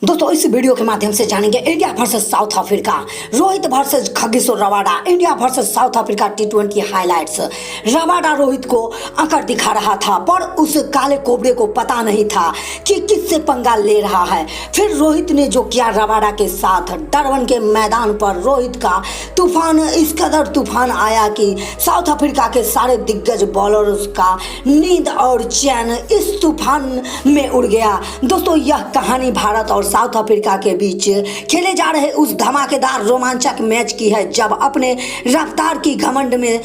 दोस्तों इस वीडियो के माध्यम से जानेंगे India versus South Africa, Rohit versus खगेश्वर Rabada, India versus South Africa टी20 हाइलाइट्स। रबाडा रोहित को अकड़ दिखा रहा था पर उस काले कोबरे को पता नहीं था कि किससे पंगा ले रहा है। फिर रोहित ने जो किया रबाडा के साथ, डरबन के मैदान पर रोहित का तूफान, इस कदर तूफान आया कि साउथ अफ्रीका के सारे दिग्गज बॉलर्स का नींद और चैन इस तूफान में उड़ गया। दोस्तों यह कहानी भारत और साउथ अफ्रीका के बीच खेले जा रहे उस धमाकेदार रोमांचक मैच की है, जब अपने रफ्तार की घमंड में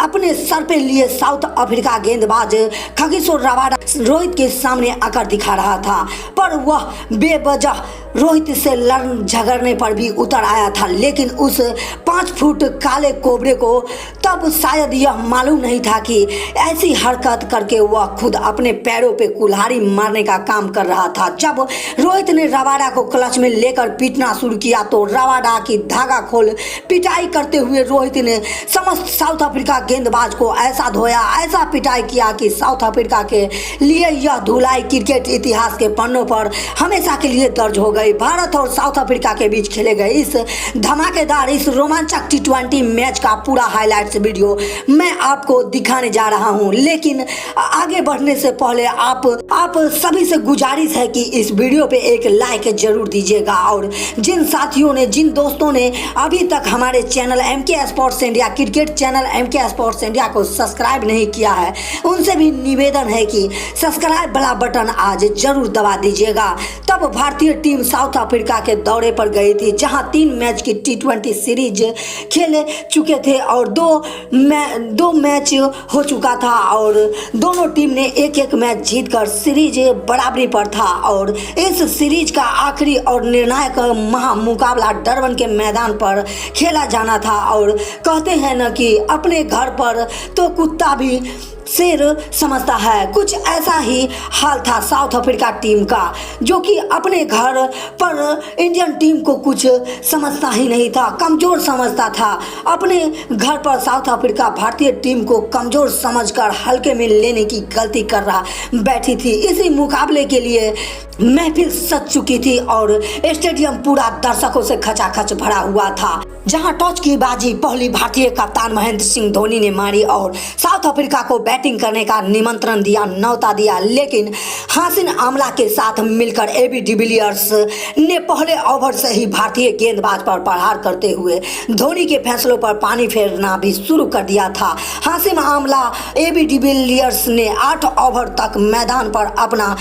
अपने सर पे लिए साउथ अफ्रीका गेंदबाज खगेश्वर रबाडा रोहित के सामने आकर दिखा रहा था, पर वह बेवजह रोहित से लड़ झगड़ने पर भी उतर आया था। लेकिन उस 5 फुट काले कोबरे को तब शायद यह मालूम नहीं था कि ऐसी हरकत करके वह खुद अपने पैरों पे कुल्हाड़ी मारने का काम कर रहा था। जब रोहित ने रबाडा को क्लच में लेकर पीटना शुरू किया तो रबाडा की धागा खोल पिटाई करते हुए रोहित ने समस्त साउथ अफ्रीका गेंदबाज को ऐसा धोया, ऐसा पिटाई किया कि साउथ अफ्रीका के लिए यह धुलाई क्रिकेट इतिहास के पन्नों पर हमेशा के लिए दर्ज हो गई। भारत और साउथ अफ्रीका के बीच खेले गए इस धमाकेदार, इस रोमांचक टी20 मैच का पूरा हाइलाइट्स वीडियो मैं आपको दिखाने जा रहा हूं। लेकिन आगे बढ़ने से पहले आप सभी से गुजारिश है कि इस वीडियो पे एक लाइक जरूर दीजिएगा, और जिन साथियों ने, जिन दोस्तों ने अभी तक हमारे channel MK sports India, cricket channel MK sports India को सब्सक्राइब नहीं किया है, उनसे भी निवेदन है कि सब्सक्राइब वाला बटन आज जरूर दबा दीजिएगा। तब भारतीय टीम साउथ अफ्रीका के दौरे पर गई थी, जहां 3 मैच की टी20 सीरीज खेले चुके थे और दो मैच हो चुका था और दोनों टीम ने एक मैच जीतकर सीरीज बराबरी पर था। और इस सीरीज का आखिरी और निर्णायक मुकाबला डरबन के मैदान पर खेला जाना था। और कहते हैं न कि अपने घर पर तो कुत्ता भी शेर समझता है, कुछ ऐसा ही हाल था साउथ अफ्रीका टीम का, जो कि अपने घर पर इंडियन टीम को कुछ समझता ही नहीं था, कमज़ोर समझता था। अपने घर पर साउथ अफ्रीका भारतीय टीम को कमज़ोर समझकर हल्के में लेने की गलती कर रहा बैठी थी। इसी मुकाबले के लिए महफिल सज चुकी थी और स्टेडियम पूरा दर्शकों से खचाखच भरा हुआ था, जहां टॉस की बाजी पहली भारतीय कप्तान महेंद्र सिंह धोनी ने मारी और साउथ अफ्रीका को बैटिंग करने का निमंत्रण दिया, न्योता दिया। लेकिन हासिन आमला के साथ मिलकर AB डिविलियर्स ने पहले ओवर से ही भारतीय गेंदबाज पर प्रहार करते हुए धोनी के फैसलों पर पानी फेरना भी शुरू कर दिया था। हासिन आमला, AB डिविलियर्स ने 8 ओवर तक मैदान पर अपना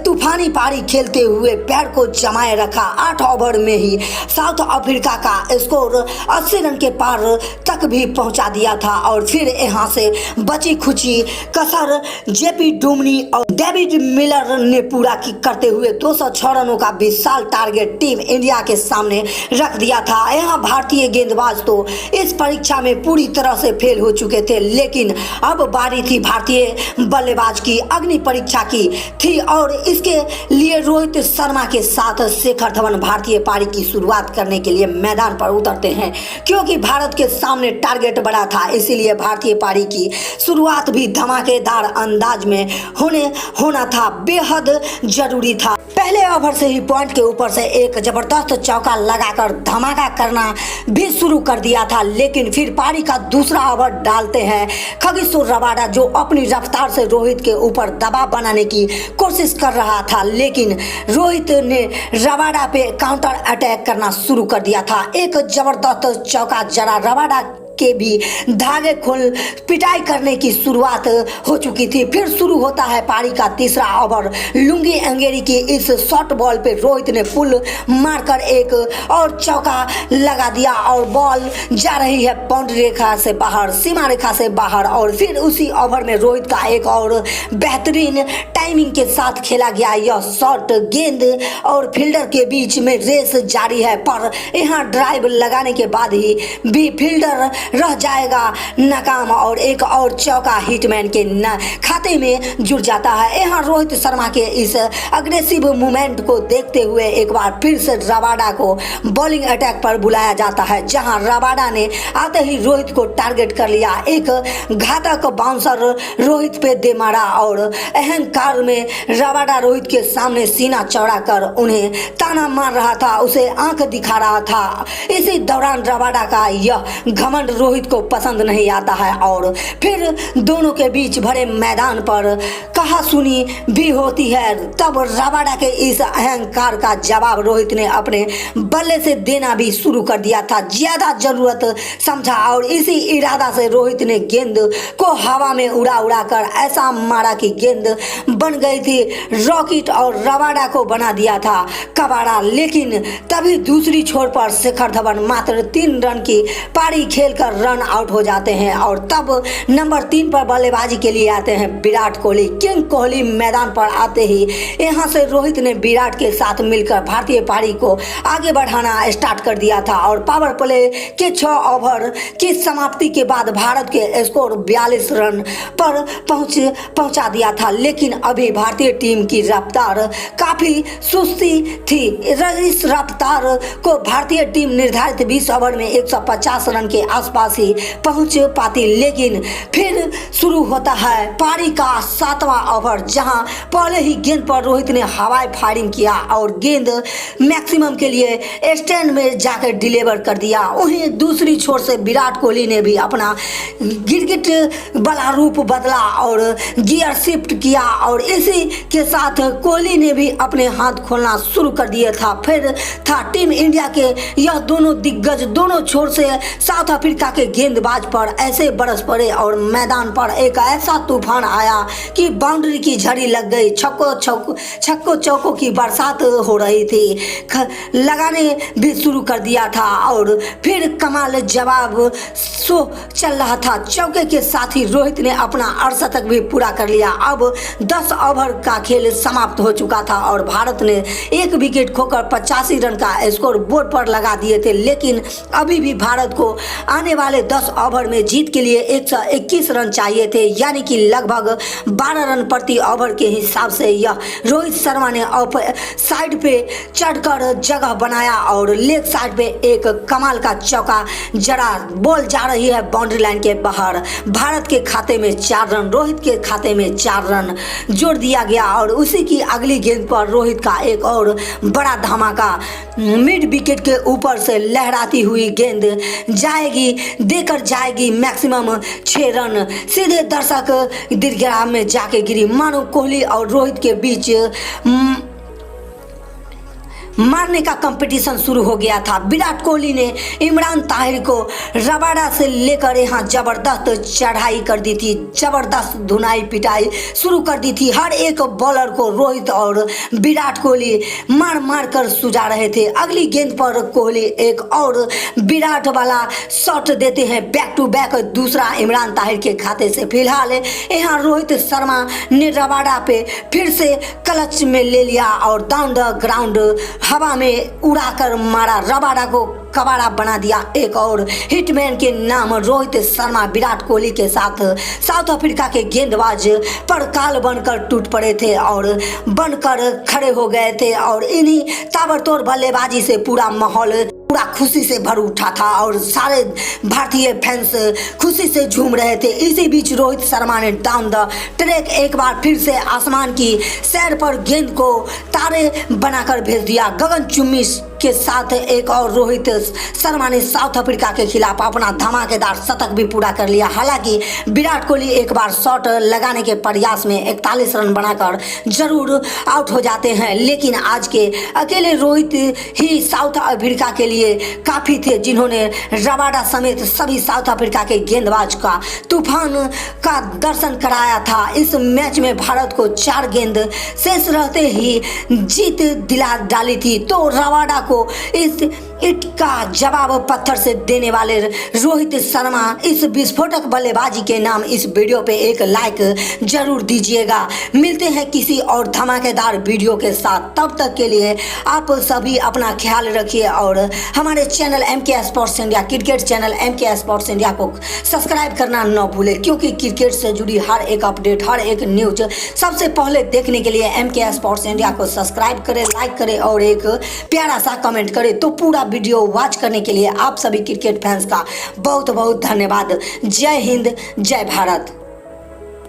तूफानी पारी खेलते हुए पैर को जमाए रखा। 8 ओवर में ही साउथ अफ्रीका का स्कोर 80 रन के पार तक भी पहुंचा दिया था। और फिर यहां से बची खुची कसर JP डुमनी और डेविड मिलर ने पूरा करते हुए 206 रनों का विशाल टारगेट टीम इंडिया के सामने रख दिया था। यहां भारतीय गेंदबाज तो इस परीक्षा में पूरी तरह से फेल हो चुके थे, लेकिन अब बारी थी भारतीय बल्लेबाज की, अग्नि परीक्षा की थी। और इसके लिए रोहित शर्मा के साथ शिखर धवन भारतीय पारी की शुरुआत करने के लिए मैदान पर उतरते हैं, क्योंकि भारत के सामने टारगेट बड़ा था। इसीलिए भारतीय पारी की शुरुआत भी धमाकेदार अंदाज में होना था, बेहद जरूरी था। पहले ओवर से ही पॉइंट के ऊपर से एक जबरदस्त चौका लगाकर धमाका करना भी शुरू कर दिया था। लेकिन फिर पारी का दूसरा ओवर डालते हैं खगेश्वर रबाडा, जो अपनी रफ्तार से रोहित के ऊपर दबाव बनाने की कोशिश कर रहा था, लेकिन रोहित ने रबाडा पे काउंटर अटैक करना शुरू कर दिया था। एक जबरदस्त चौका जरा रबाडा के भी धागे खोल पिटाई करने की शुरुआत हो चुकी थी। फिर शुरू होता है पारी का तीसरा ओवर। लुंगी अंगेरी की इस शॉर्ट बॉल पे रोहित ने पुल मारकर एक और चौका लगा दिया और बॉल जा रही है बाउंड्री रेखा से बाहर, सीमा रेखा से बाहर। और फिर उसी ओवर में रोहित का एक और बेहतरीन टाइमिंग के साथ खेला गया यह शॉट, गेंद और फील्डर के बीच में रेस जारी है, पर यहाँ ड्राइव लगाने के बाद ही भी फील्डर रह जाएगा नाकाम और एक और चौका हिटमैन के खाते में जुड़ जाता है। यहाँ रोहित शर्मा के इस अग्रेसिव मूवमेंट को देखते हुए एक बार फिर से रबाडा को बॉलिंग अटैक पर बुलाया जाता है, जहां रबाडा ने आते ही रोहित को टारगेट कर लिया। एक घातक बाउंसर रोहित पे दे मारा और अहंकार में रबाडा रोहित के सामने सीना चौड़ा कर उन्हें ताना मार रहा था, उसे आंख दिखा रहा था। इसी दौरान रबाडा का यह घमंड रोहित को पसंद नहीं आता है और फिर दोनों के बीच भरे मैदान पर कहा सुनी भी होती है। तब रबाडा के इस अहंकार का जवाब रोहित ने अपने बल्ले से देना भी शुरू कर दिया था। ज्यादा जरूरत समझा और इसी इरादा से रोहित ने गेंद को हवा में उड़ा कर ऐसा मारा कि गेंद बन गई थी रॉकेट और रबाडा को बना दिया था कबाड़ा। लेकिन तभी दूसरी छोर पर शिखर धवन मात्र 3 रन की पारी खेलकर रन आउट हो जाते हैं और तब नंबर 3 पर बल्लेबाजी के लिए आते हैं विराट कोहली। किंग कोहली मैदान पर आते ही यहां से रोहित ने विराट के साथ मिलकर भारतीय पारी को आगे बढ़ाना स्टार्ट कर दिया था और पावर प्ले के 6 ओवर की समाप्ति के बाद भारत के स्कोर 42 रन पर पहुंचा दिया था। लेकिन अभी भारतीय टीम की रफ्तार काफी सुस्ती थी। इस रफ्तार को भारतीय टीम निर्धारित 20 ओवर में 150 रन के आसपास ही पहुंच पाती। लेकिन फिर शुरू होता है पारी का 7वां ओवर, जहां पहले ही गेंद पर रोहित ने हवाई फायरिंग किया और गेंद मैक्सिमम के लिए स्टैंड में जाकर डिलीवर कर दिया। वहीं दूसरी छोर से विराट कोहली ने भी अपना गिरगिट वाला रूप बदला और गियर शिफ्ट किया और इसी के साथ कोहली ने भी अपने हाथ खोलना शुरू कर दिया था। फिर था टीम इंडिया के यह दोनों दिग्गज दोनों छोर से साउथ अफ्रीका के गेंदबाज पर ऐसे बरस पड़े और मैदान पर एक ऐसा तूफान आया कि बाउंड्री की झड़ी लग गई। छक्कों चौकों की बरसात हो रही थी, लगाने भी शुरू कर दिया था और फिर कमाल जवाब चल रहा था। चौके के साथ ही रोहित ने अपना अर्धशतक भी पूरा कर लिया। अब 10 ओवर का खेल समाप्त हो चुका था और भारत ने 1 विकेट खोकर 85 रन का स्कोर बोर्ड पर लगा दिए थे। लेकिन अभी भी भारत को आने वाले 10 ओवर में जीत के लिए 121 रन चाहिए थे, यानी कि लगभग 12 रन प्रति ओवर के हिसाब से यह रोहित शर्मा ने साइड पे चढ़कर जगह बनाया और लेग साइड पे एक कमाल का चौका जड़ा। बॉल जा रही है बाउंड्री लाइन के बाहर। भारत के खाते में 4 रन, रोहित के खाते में 4 रन जोड़ दिया गया और उसी की अगली गेंद पर रोहित का एक और बड़ा धमाका। मिड विकेट के ऊपर से लहराती हुई गेंद देकर जाएगी मैक्सिमम 6 रन, सीधे दर्शक दीर्घा में जाके गिरी। मानो कोहली और रोहित के बीच मारने का कंपटीशन शुरू हो गया था। विराट कोहली ने इमरान ताहिर को रबाडा से लेकर यहाँ जबरदस्त चढ़ाई कर दी थी, जबरदस्त धुनाई पिटाई शुरू कर दी थी। हर एक बॉलर को रोहित और विराट कोहली मार कर सुझा रहे थे। अगली गेंद पर कोहली एक और विराट वाला शॉट देते हैं, बैक टू बैक दूसरा इमरान ताहिर के खाते से। फिलहाल यहाँ रोहित शर्मा ने रबाडा पे फिर से क्लच में ले लिया और डाउन द ग्राउंड हवा में उड़ाकर मारा, रबाडा को कबाड़ा बना दिया। एक और हिटमैन के नाम रोहित शर्मा विराट कोहली के साथ साउथ अफ्रीका के गेंदबाज पर काल बनकर टूट पड़े थे और बनकर खड़े हो गए थे और इन्हीं ताबड़तोड़ बल्लेबाजी से पूरा माहौल पूरा खुशी से भर उठा था और सारे भारतीय फैंस खुशी से झूम रहे थे। इसी बीच रोहित शर्मा ने डाउन द ट्रैक एक बार फिर से आसमान की सैर पर गेंद को तारे बनाकर भेज दिया। गगनचुम्बी के साथ एक और रोहित शर्मा ने साउथ अफ्रीका के खिलाफ अपना धमाकेदार शतक भी पूरा कर लिया। हालांकि विराट कोहली एक बार शॉट लगाने के प्रयास में 41 रन बनाकर जरूर आउट हो जाते हैं, लेकिन आज के अकेले रोहित ही साउथ अफ्रीका के लिए काफी थे, जिन्होंने रबाडा समेत सभी साउथ अफ्रीका के गेंदबाज का तूफान का दर्शन कराया था। इस मैच में भारत को 4 गेंद शेष रहते ही जीत दिला डाली थी, तो रबाडा को इस ईंट का जवाब पत्थर से देने वाले रोहित शर्मा, इस विस्फोटक बल्लेबाजी के नाम इस वीडियो पे एक लाइक जरूर दीजिएगा। मिलते हैं किसी और धमाकेदार वीडियो के साथ, तब तक के लिए आप सभी अपना ख्याल रखिए और हमारे channel MK sports India, cricket channel MK sports India को सब्सक्राइब करना न भूलें, क्योंकि क्रिकेट से जुड़ी हर एक अपडेट, हर एक न्यूज सबसे पहले देखने के लिए MK स्पोर्ट्स इंडिया को सब्सक्राइब करें, लाइक करें और एक प्यारा सा कमेंट करें। तो पूरा वीडियो वॉच करने के लिए आप सभी क्रिकेट फैंस का बहुत बहुत धन्यवाद। जय हिंद, जय भारत।